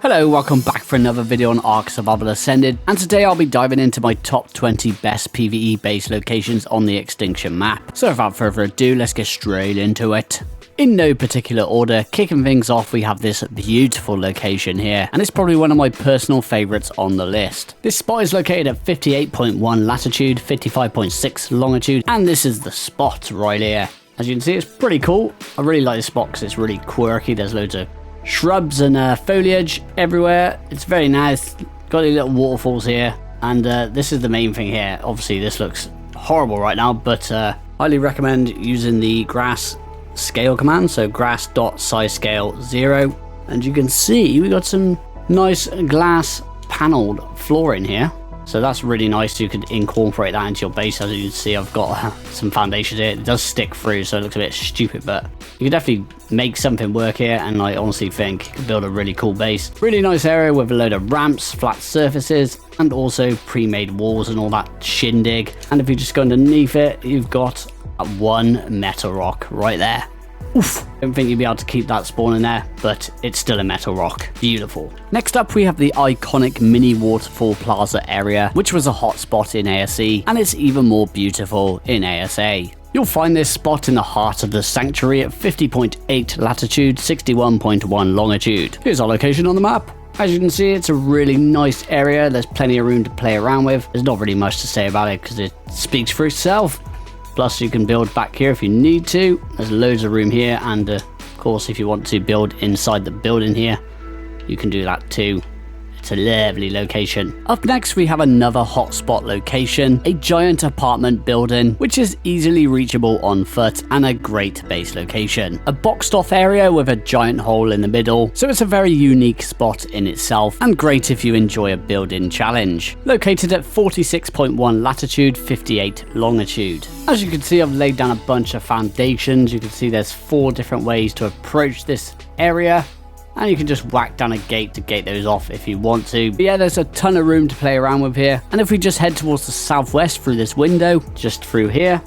Hello, welcome back for another video on ARK Survival Ascended, and today I'll be diving into my top 20 best PvE base locations on the Extinction map. So without further ado, let's get straight into it. In no particular order, kicking things off, we have this beautiful location here, and it's probably one of my personal favourites on the list. This spot is located at 58.1 latitude, 55.6 longitude, and this is the spot right here. As you can see, it's pretty cool. I really like this spot because it's really quirky. There's loads of shrubs and foliage everywhere. It's very nice. Got these little waterfalls here, and this is the main thing here. Obviously this looks horrible right now, but highly recommend using the grass scale command, so grass.size-scale 0, and you can see we got some nice glass paneled flooring here, so that's really nice. You could incorporate that into your base. As you can see, I've got some foundations here. It does stick through, so it looks a bit stupid, but you can definitely make something work here, and I honestly think you could build a really cool base. Really nice area with a load of ramps, flat surfaces, and also pre-made walls and all that shindig. And if you just go underneath it, you've got one metal rock right there. Oof, don't think you'd be able to keep that spawn in there, but it's still a metal rock. Beautiful. Next up, we have the iconic mini waterfall plaza area, which was a hot spot in ASE, and it's even more beautiful in ASA. You'll find this spot in the heart of the sanctuary at 50.8 latitude, 61.1 longitude. Here's our location on the map. As you can see, it's a really nice area. There's plenty of room to play around with. There's not really much to say about it because it speaks for itself. Plus, you can build back here if you need to. There's loads of room here, and of course, if you want to build inside the building here, you can do that too. It's a lovely location. Up next, we have another hotspot location, a giant apartment building, which is easily reachable on foot and a great base location. A boxed off area with a giant hole in the middle, so it's a very unique spot in itself, and great if you enjoy a build-in challenge. Located at 46.1 latitude, 58 longitude. As you can see, I've laid down a bunch of foundations. You can see there's 4 different ways to approach this area, and you can just whack down a gate to gate those off if you want to. But yeah, there's a ton of room to play around with here. And if we just head towards the southwest through this window, just through here,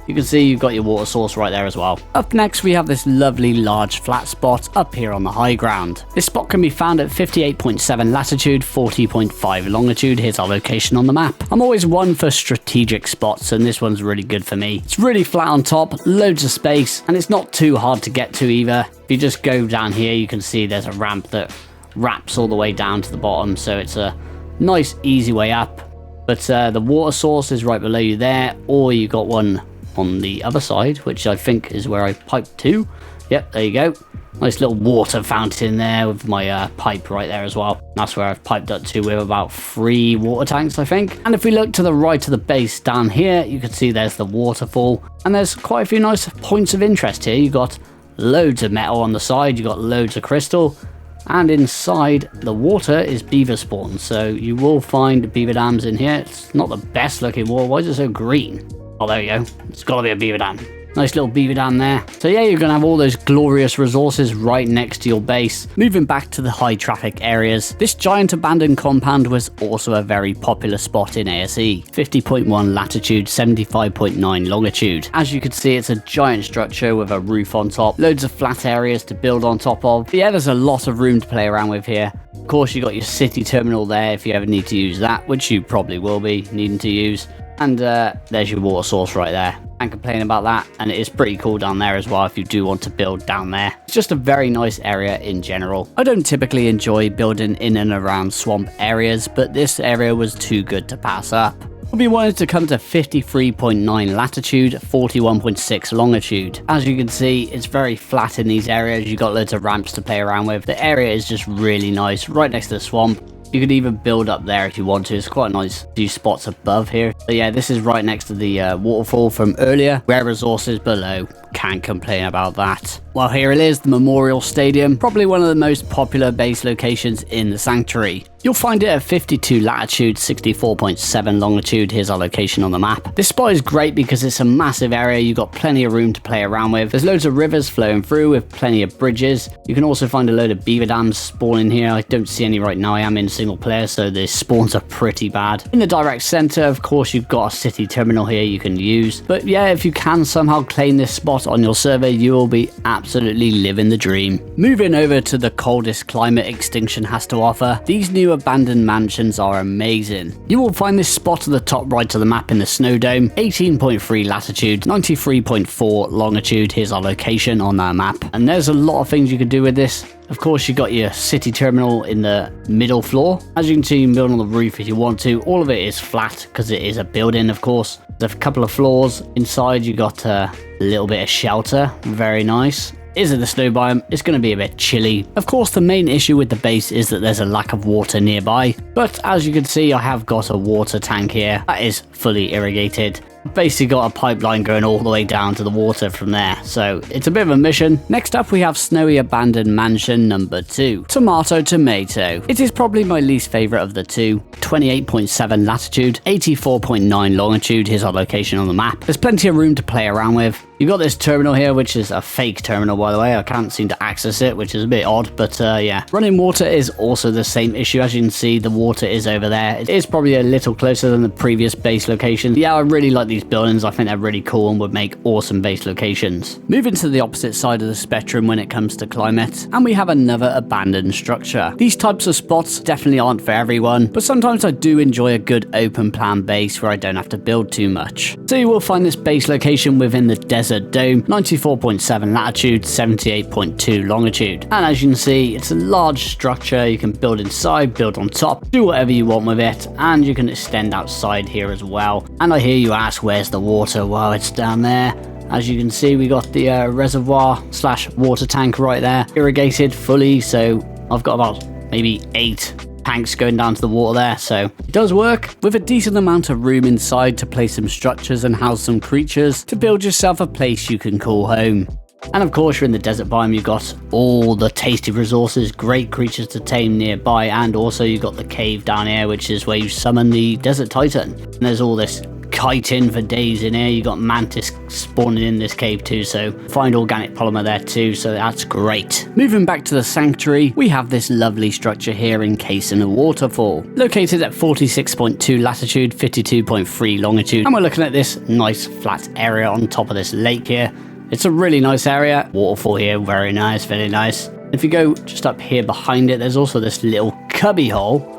you can see you've got your water source right there as well. Up next, we have this lovely large flat spot up here on the high ground. This spot can be found at 58.7 latitude, 40.5 longitude. Here's our location on the map. I'm always one for strategic spots, and this one's really good for me. It's really flat on top, loads of space, and it's not too hard to get to either. If you just go down here, you can see there's a ramp that wraps all the way down to the bottom, so it's a nice, easy way up. But the water source is right below you there, or you got one on the other side, which I think is where I piped to. Yep, there you go. Nice little water fountain there with my pipe right there as well. That's where I've piped up to with about 3 water tanks, I think. And if we look to the right of the base down here, you can see there's the waterfall, and there's quite a few nice points of interest here. You've got loads of metal on the side, you've got loads of crystal, and inside the water is beaver spawn, so you will find beaver dams in here. It's not the best looking water. Why is it so green? Oh, there you go. It's got to be a beaver dam. Nice little beaver dam there. So yeah, you're going to have all those glorious resources right next to your base. Moving back to the high traffic areas, this giant abandoned compound was also a very popular spot in ASE. 50.1 latitude, 75.9 longitude. As you can see, it's a giant structure with a roof on top. Loads of flat areas to build on top of. But yeah, there's a lot of room to play around with here. Of course, you got your city terminal there if you ever need to use that, which you probably will be needing to use. And there's your water source right there. Can't complain about that, and it is pretty cool down there as well if you do want to build down there. It's just a very nice area in general. I don't typically enjoy building in and around swamp areas, but this area was too good to pass up. We wanted to come to 53.9 latitude, 41.6 longitude. As you can see, it's very flat in these areas. You've got loads of ramps to play around with. The area is just really nice, right next to the swamp. You could even build up there if you want to. It's quite nice. A few spots above here. So yeah, this is right next to the waterfall from earlier. Rare resources below. Can't complain about that. Well, here it is, the Memorial Stadium. Probably one of the most popular base locations in the Sanctuary. You'll find it at 52 latitude, 64.7 longitude. Here's our location on the map. This spot is great because it's a massive area. You've got plenty of room to play around with. There's loads of rivers flowing through with plenty of bridges. You can also find a load of beaver dams spawning here. I don't see any right now. I am in single player, so the spawns are pretty bad. In the direct center, of course, you've got a city terminal here you can use. But yeah, if you can somehow claim this spot spot on your server, you will be absolutely living the dream. Moving over to the coldest climate Extinction has to offer, these new abandoned mansions are amazing. You will find this spot at the top right of the map in the snow dome, 18.3 latitude, 93.4 longitude. Here's our location on that map. And there's a lot of things you could do with this. Of course, you got your city terminal in the middle floor. As you can see, you can build on the roof if you want to. All of it is flat because it is a building, of course. There's a couple of floors. Inside, you got a little bit of shelter. Very nice. Is it the snow biome? It's going to be a bit chilly. Of course, the main issue with the base is that there's a lack of water nearby. But as you can see, I have got a water tank here that is fully irrigated. Basically got a pipeline going all the way down to the water from there, so it's a bit of a mission. Next up we have Snowy Abandoned Mansion number 2, Tomato Tomato. It is probably my least favorite of the two. 28.7 latitude, 84.9 longitude. Here's our location on the map. There's plenty of room to play around with. You've got this terminal here, which is a fake terminal, by the way. I can't seem to access it, which is a bit odd, but yeah. Running water is also the same issue. As you can see, the water is over there. It is probably a little closer than the previous base location. Yeah, I really like these buildings. I think they're really cool and would make awesome base locations. Moving to the opposite side of the spectrum when it comes to climate, and we have another abandoned structure. These types of spots definitely aren't for everyone, but sometimes I do enjoy a good open plan base where I don't have to build too much. So you will find this base location within the Desert Dome, 94.7 latitude, 78.2 longitude. And as you can see, it's a large structure. You can build inside, build on top, do whatever you want with it, and you can extend outside here as well. And I hear you ask, where's the water? Well, it's down there. As you can see, we got the reservoir slash water tank right there, irrigated fully. So I've got about maybe 8 tanks going down to the water there, so it does work. With a decent amount of room inside to place some structures and house some creatures to build yourself a place you can call home. And of course, you're in the desert biome, you've got all the tasty resources, great creatures to tame nearby, and also you've got the cave down here, which is where you summon the desert titan. And there's all this kiting for days in here. You got mantis spawning in this cave too, so find organic polymer there too, so that's great. Moving back to the sanctuary, we have this lovely structure here encased in a waterfall, located at 46.2 latitude, 52.3 longitude, and we're looking at this nice flat area on top of this lake here. It's a really nice area. Waterfall here, very nice, very nice. If you go just up here behind it, there's also this little cubby hole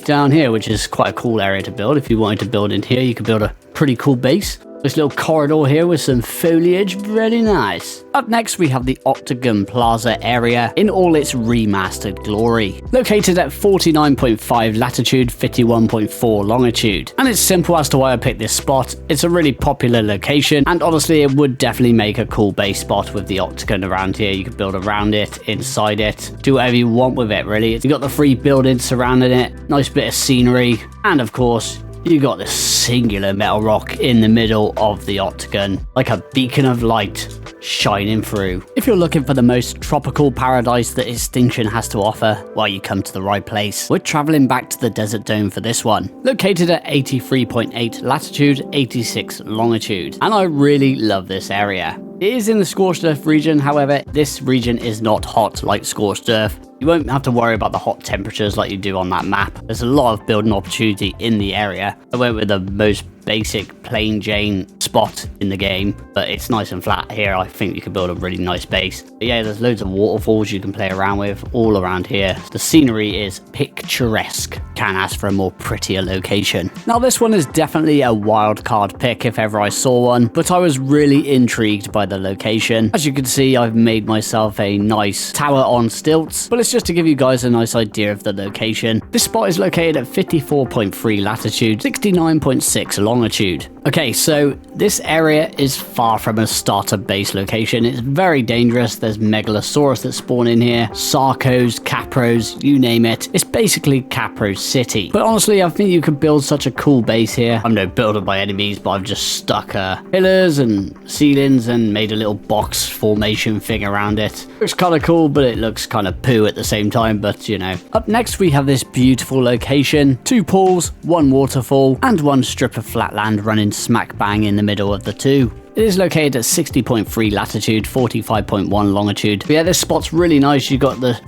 down here, which is quite a cool area to build. If you wanted to build in here, you could build a pretty cool base. This little corridor here with some foliage, really nice. Up next, we have the Octagon Plaza area in all its remastered glory. Located at 49.5 latitude, 51.4 longitude. And it's simple as to why I picked this spot. It's a really popular location, and honestly, it would definitely make a cool base spot with the Octagon around here. You could build around it, inside it, do whatever you want with it, really. You got the 3 buildings surrounding it, nice bit of scenery, and of course, you got this singular metal rock in the middle of the octagon, like a beacon of light shining through. If you're looking for the most tropical paradise that Extinction has to offer, well, you come to the right place. We're traveling back to the Desert Dome for this one, located at 83.8 latitude, 86 longitude, and I really love this area. It is in the Scorched Earth region, however, this region is not hot like Scorched Earth. You won't have to worry about the hot temperatures like you do on that map. There's a lot of building opportunity in the area. I went with the most basic plain Jane spot in the game, but it's nice and flat here. I think you can build a really nice base. But yeah, there's loads of waterfalls you can play around with all around here. The scenery is picturesque. Can't ask for a more prettier location. Now this one is definitely a wild card pick if ever I saw one, but I was really intrigued by the location. As you can see, I've made myself a nice tower on stilts, but it's just to give you guys a nice idea of the location. This spot is located at 54.3 latitude, 69.6 longitude. Okay, so this area is far from a starter base location. It's very dangerous. There's Megalosaurus that spawn in here, Sarcos, Capros, you name it. It's basically Capro City. But honestly, I think you could build such a cool base here. I'm no builder by any means, but I've just stuck pillars and ceilings and made a little box formation thing around it. Looks kind of cool, but it looks kind of poo at the same time, but you know. Up next, we have this beautiful location. 2 pools, 1 waterfall, and 1 strip of flat land running smack bang in the middle of the two. It is located at 60.3 latitude, 45.1 longitude. But yeah, this spot's really nice. You got the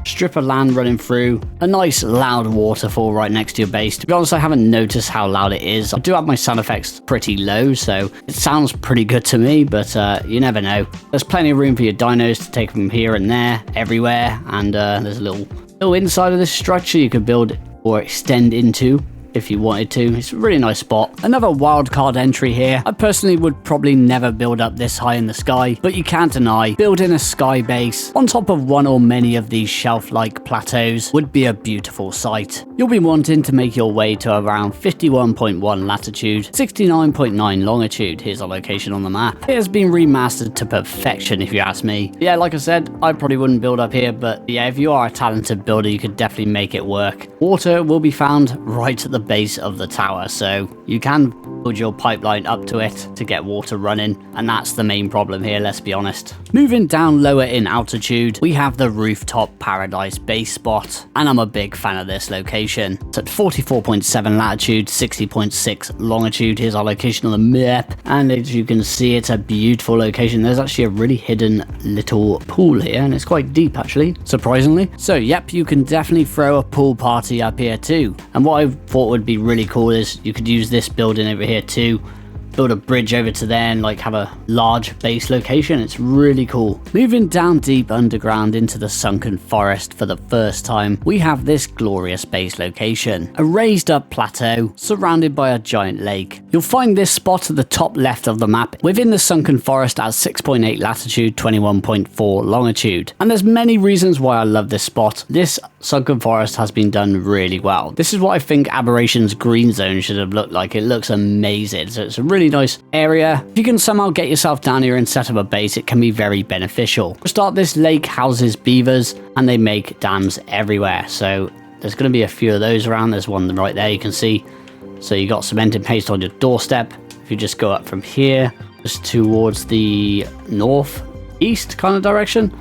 strip of land running through, a nice loud waterfall right next to your base. To be honest, I haven't noticed how loud it is. I do have my sound effects pretty low, so it sounds pretty good to me, but you never know. There's plenty of room for your dinos to take from here and there, everywhere, and there's a little inside of this structure you could build or extend into if you wanted to. It's a really nice spot. Another wildcard entry here. I personally would probably never build up this high in the sky, but you can't deny building a sky base on top of one or many of these shelf-like plateaus would be a beautiful sight. You'll be wanting to make your way to around 51.1 latitude, 69.9 longitude. Here's our location on the map. It has been remastered to perfection if you ask me. Yeah, like I said, I probably wouldn't build up here, but yeah, if you are a talented builder, you could definitely make it work. Water will be found right at the base of the tower, so you can build your pipeline up to it to get water running, and that's the main problem here, let's be honest. Moving down lower in altitude, we have the rooftop paradise base spot, and I'm a big fan of this location. It's at 44.7 latitude, 60.6 longitude. Here's our location on the map, and as you can see, it's a beautiful location. There's actually a really hidden little pool here, and it's quite deep actually, surprisingly. So yep, you can definitely throw a pool party up here too. And what I thought would be really cool is you could use this building over here too, build a bridge over to there and like have a large base location. It's really cool. Moving down deep underground into the sunken forest for the first time, we have this glorious base location, a raised up plateau surrounded by a giant lake. You'll find this spot at the top left of the map within the sunken forest at 6.8 latitude, 21.4 longitude. And there's many reasons why I love this spot. This sunken forest has been done really well. This is what I think Aberration's green zone should have looked like. It looks amazing. So it's a really nice area. If you can somehow get yourself down here and set up a base, it can be very beneficial. To start, this lake houses beavers and they make dams everywhere. So there's going to be a few of those around. There's one right there you can see. So you got cemented paste on your doorstep. If you just go up from here, just towards the northeast kind of direction,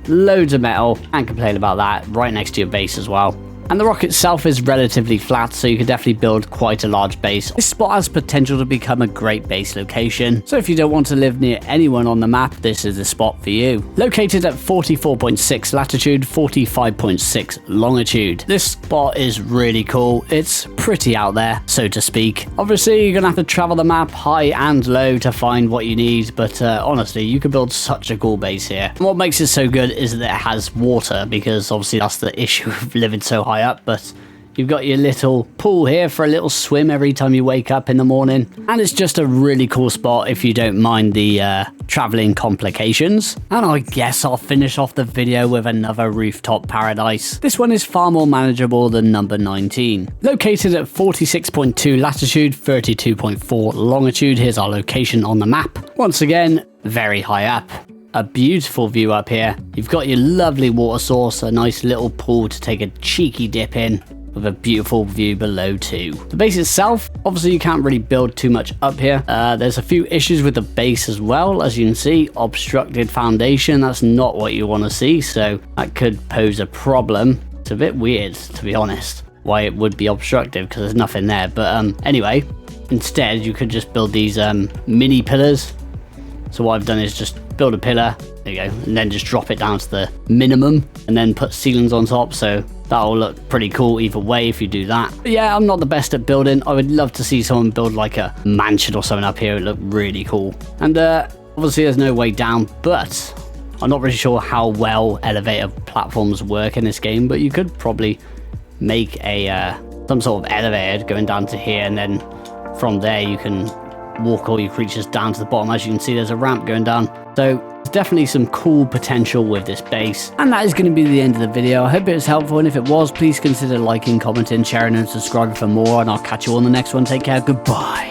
loads of metal, can't complain about that, right next to your base as well. And the rock itself is relatively flat, so you can definitely build quite a large base. This spot has potential to become a great base location, so if you don't want to live near anyone on the map, this is the spot for you. Located at 44.6 latitude, 45.6 longitude. This spot is really cool. It's pretty out there, so to speak. Obviously, you're gonna have to travel the map high and low to find what you need, but honestly, you can build such a cool base here. And what makes it so good is that it has water, because obviously that's the issue of living so high up, but you've got your little pool here for a little swim every time you wake up in the morning, and it's just a really cool spot if you don't mind the traveling complications. And I guess I'll finish off the video with another rooftop paradise. This one is far more manageable than number 19. Located at 46.2 latitude, 32.4 longitude. Here's our location on the map. Once again, very high up. A beautiful view up here. You've got your lovely water source, a nice little pool to take a cheeky dip in, with a beautiful view below too. The base itself, obviously you can't really build too much up here. There's a few issues with the base as well. As you can see, obstructed foundation. That's not what you want to see, so that could pose a problem. It's a bit weird, to be honest, why it would be obstructive, because there's nothing there. But anyway, instead you could just build these mini pillars. So what I've done is just build a pillar, there you go, and then just drop it down to the minimum and then put ceilings on top. So that'll look pretty cool either way if you do that. But yeah, I'm not the best at building. I would love to see someone build like a mansion or something up here. It would look really cool. And obviously there's no way down, but I'm not really sure how well elevator platforms work in this game, but you could probably make a some sort of elevator going down to here, and then from there you can walk all your creatures down to the bottom. As you can see, there's a ramp going down. So there's definitely some cool potential with this base. And that is going to be the end of the video. I hope it was helpful, and if it was, please consider liking, commenting, sharing and subscribing for more, and I'll catch you on the next one. Take care. Goodbye.